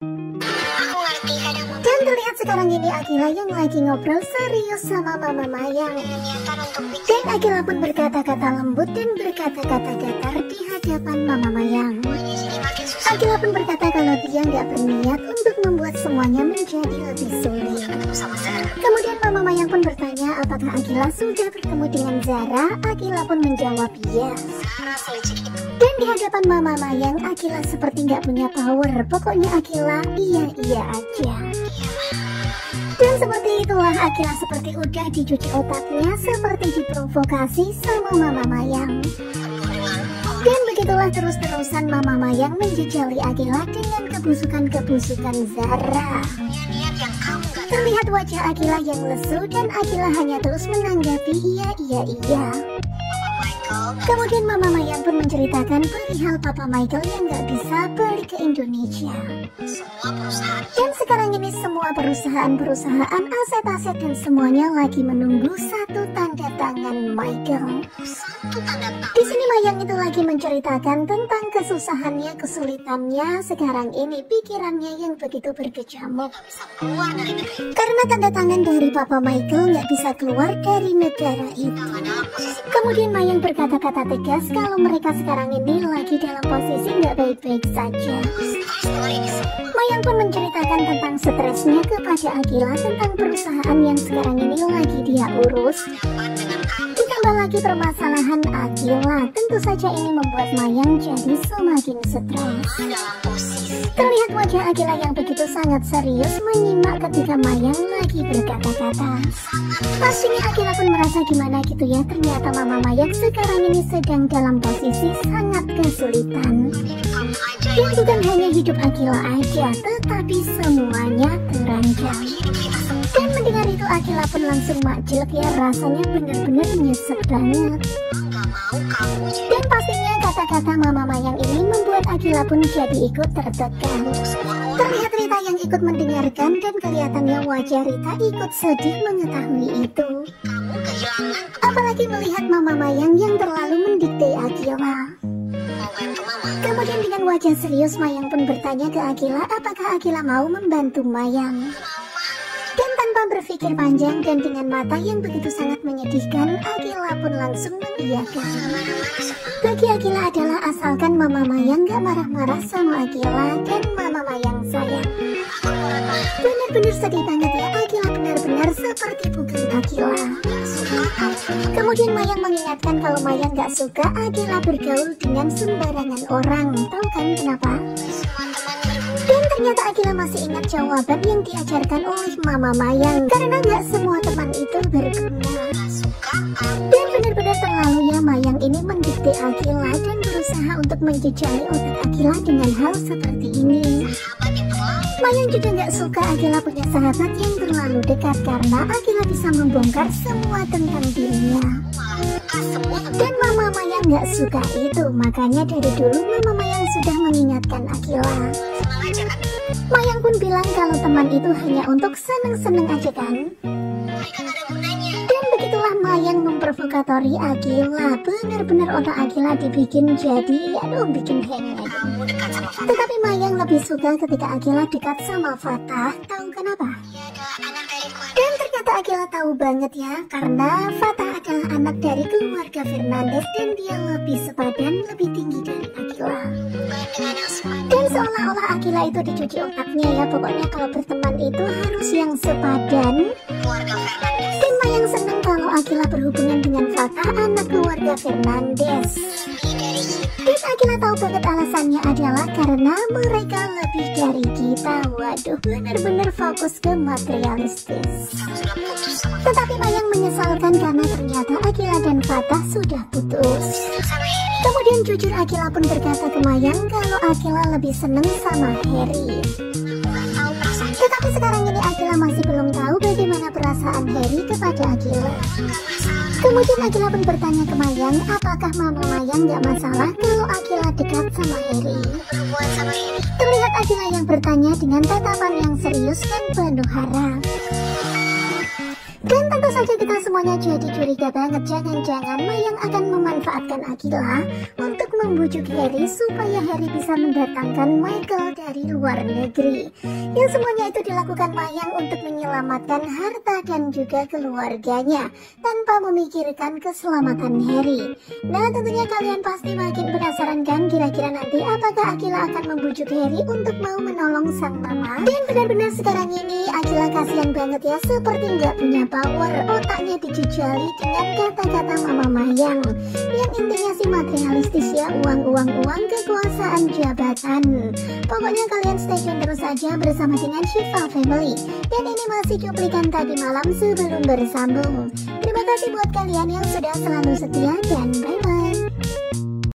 Aku ngerti kadang mama. Dan terlihat sekarang ini Akila yang lagi ngobrol serius sama Mama Mayang. Niatan untuk Dan Akila pun berkata-kata lembut dan berkata-kata datar di hadapan Mama Mayang. di sini makin susah Akila pun berkata kalau dia nggak berniat untuk membuat semuanya menjadi lebih sulit. ketemu sama Zara. Kemudian Mama Mayang pun bertanya apakah Akila sudah bertemu dengan Zara. Akila pun menjawab yes. Zara selicik itu. Dan di hadapan Mama Mayang, Akila seperti nggak punya power. Pokoknya Akila iya aja. Dan seperti itulah Akila seperti udah dicuci otaknya, seperti diprovokasi sama Mama Mayang. Dan begitulah terus-terusan Mama Mayang menjejali Akila dengan kebusukan-kebusukan Zara. Punya niat yang kamu gak tahu. Terlihat wajah Akila yang lesu dan Akila hanya terus menanggapi iya. Papa Michael, Kemudian Mama Mayang pun menceritakan perihal Papa Michael yang nggak bisa balik ke Indonesia. semua perusahaan Dan sekarang ini semua perusahaan, aset-aset dan semuanya lagi menunggu satu tanda tangan Michael. satu tanda tangan. Di sini Mayang itu lagi menceritakan tentang kesusahannya, kesulitannya sekarang ini, pikirannya yang begitu berkecamuk. Gak bisa keluar dari negeri. Karena tanda tangan dari Papa Michael nggak bisa keluar dari negara itu. Gak dalam posisi Kemudian Mayang berkata-kata tegas kalau mereka sekarang ini lagi dalam posisi nggak baik-baik saja. setelah ini semua. Mayang pun menceritakan tentang stresnya kepada Akila tentang perusahaan yang sekarang ini lagi dia urus. Depan dengan kamu Ditambah lagi permasalahan Akila, tentu saja ini membuat Mayang jadi semakin stres. dalam posisi. Terlihat wajah Akila yang begitu sangat serius menyimak ketika Mayang lagi berkata-kata. Pastinya Akila pun merasa gimana gitu ya, ternyata Mama Mayang sekarang ini sedang dalam posisi sangat kesulitan. Hidup kamu aja Dan yang bukan hanya hidup Akila aja, tetapi semuanya terancam. hidup kita semua. Dan mendengar itu Akila pun langsung makjil ya, rasanya benar-benar nyesek banget. Gak mau kamu jadi Dan pastinya kata-kata Mama Mayang ini membuat Akila pun jadi ikut tertekan. Terlihat Rita yang ikut mendengarkan dan kelihatannya wajah Rita ikut sedih mengetahui itu. kamu kehilangan. Apalagi melihat Mama Mayang yang terlalu mendikte Akila. Mau main ke mama. Kemudian dengan wajah serius Mayang pun bertanya ke Akila apakah Akila mau membantu Mayang. Dan tanpa berpikir panjang dan dengan mata yang begitu sangat menyedihkan, Akila pun langsung mengiyakan. Bagi Akila adalah asalkan Mama Mayang gak marah-marah sama Akila dan Mama Mayang sayang. Benar-benar sedih banget ya, Akila benar-benar seperti bukan Akila. Kemudian Mayang mengingatkan kalau Mayang gak suka Akila bergaul dengan sembarangan orang. Tahu kan kenapa? Semua temannya Dan ternyata Akila masih ingat jawaban yang diajarkan oleh Mama Mayang. Karena gak semua teman itu berguna. suka kamu. Dan benar-benar terlalu ya Mayang ini mendikte Akila dan berusaha untuk menjejali otak Akila dengan hal seperti ini. Sahabat yang terlalu Mayang juga nggak suka Akila punya sahabat yang terlalu dekat karena Akila bisa membongkar semua tentang dirinya. malah suka semua tentang Dan Mama Mayang nggak suka itu, makanya dari dulu Mama Mayang sudah mengingatkan Akila. senang aja kan. Mayang pun bilang kalau teman itu hanya untuk seneng-seneng aja kan. Mereka gak ada gunanya. Dan begitulah Mayang memprovokatori Akila. Benar-benar otak Akila dibikin jadi, bikin hang aja. Kamu dekat sama Fatah. Tetapi Mayang lebih suka ketika Akila dekat sama Fatah. Tahu kenapa? Dia adalah anak dari keluarga. Dan ternyata Akila tahu banget ya, karena Fatah adalah anak dari keluarga Fernandes dan dia lebih sepadan, lebih tinggi dari Akila. Bukan dengan yang sepadan. Dan seolah-olah Akila itu dicuci otaknya ya, pokoknya kalau berteman itu harus yang sepadan. Keluarga Fernandes. Dan Mayang senang kalau Akila berhubungan dengan Fatah, anak keluarga Fernandes. Lebih dari kita. Dan Akila tahu banget alasannya adalah karena mereka lebih dari kita. Waduh, benar-benar fokus ke materialistis. Kamu sudah putus sama Tetapi Mayang menyesalkan karena ternyata Akila dan Fatah sudah putus. sama Heri. Kemudian jujur Akila pun berkata ke Mayang kalau Akila lebih seneng sama Harry. Gak tahu perasaan. Tetapi sekarang ini Akila masih belum tahu bagaimana perasaan Harry kepada Akila. Gak masalah. Kemudian Akila pun bertanya ke Mayang apakah Mama Mayang gak masalah kalau Akila dekat sama Harry. Perempuan sama Heri. Terlihat Akila yang bertanya dengan tatapan yang serius dan penuh harap. Dan tentu saja kita semuanya jadi curiga banget, jangan-jangan Mayang akan memanfaatkan Akila untuk membujuk Harry supaya Harry bisa mendatangkan Michael dari luar negeri. Yang semuanya itu dilakukan Mayang untuk menyelamatkan harta dan juga keluarganya tanpa memikirkan keselamatan Harry. Nah, tentunya kalian pasti makin penasaran kan, kira-kira nanti apakah Akila akan membujuk Harry untuk mau menolong sang mama. Dan benar-benar sekarang ini Akila kasihan banget ya, seperti nggak punya power, otaknya dijejali dengan kata-kata Mama Mayang yang intinya sih materialistis ya, uang, kekuasaan, jabatan. Pokoknya kalian stay tune terus aja bersama dengan Shiva Family. Dan ini masih cuplikan tadi malam sebelum bersambung. Terima kasih buat kalian yang sudah selalu setia dan bye.